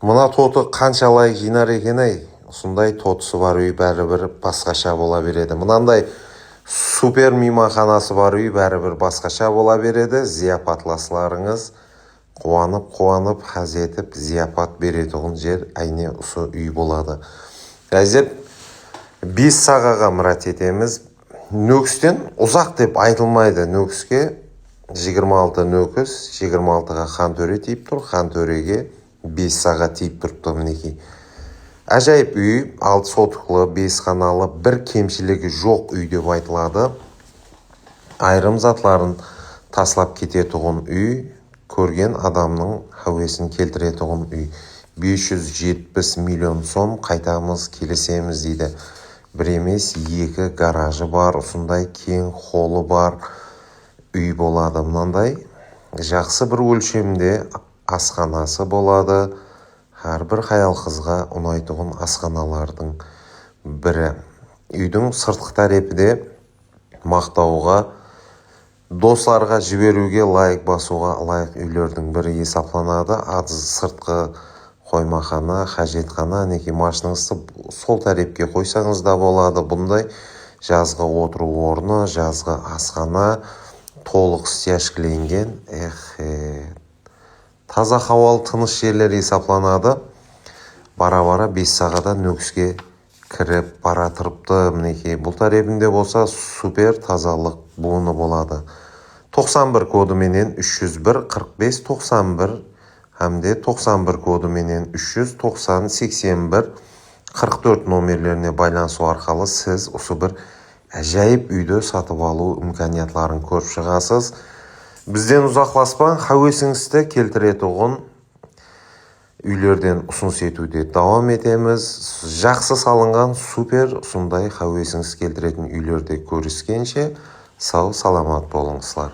Мына тоты қаншалай жинар екен-ай. Осындай тотысы бар үй бәрібір басқаша бола береді. Мынандай супер мейманханасы бар үй бәрібір басқаша бола береді. Зияпатласларыңыз қуанып хаз етіп зияпат беретұғын жер әйне ұсы үй болады. Әзір 5 сағаға мұрат етеміз. Нөкістен ұзақ деп айтылмайды. Нөкіске 26 нөкіс, 26-ға хан төре тиіп тұр. Хан төреге 5 саға тиіп тұрыпты мінекей. Әжайып үй, 6 сотықлы, 5 қаналы, бір кемшілігі жоқ үй деп айтылады. Айрым затларын таслап кететұғын үй, көрген адамның хауесін келтіретұғын үй. 570 миллион сом қайтамыз келесеміз дейді. Бір емес, 2 гаражы бар, осындай кең холы бар үй болады. Мынандай жақсы бір өлшемде асханасы болады. Әрбір хаял қызға ұнайтұғын асханалардың бірі. Үйдің сыртқы тарепіде мақтауға, достарға жіберуге лайық басуға лайық үйлердің бірі есапланады. Адыз сыртқы қоймахана, хажетхана, неке машинаңызды сол тарепке қойсаңыз да болады. Бұндай жазғы отыру орны, жазғы асхана толық стяшкіленген. Таза хауал тыныш жерлер есапланады. Бара-бара 5 сағада нөкіске кіріп бара тұрыпты. Мінекей бұл таребінде болса супер тазалық буыны болады. 91 кодыменен 301 45 91 әмде 91 кодыменен 390 81 44 номерлеріне байланысу арқылы сіз осы бір әжайып үйді сатып алу үмкәниятларын көріп шығасыз. Бізден ұзақласпан хауесіңізді келтіретұғын үйлерден ұсыныс етуде давам етеміз. Жақсы салынған супер сондай хауесіңіз келтіретін үйлерде көріскенше сау саламат болыңызлар.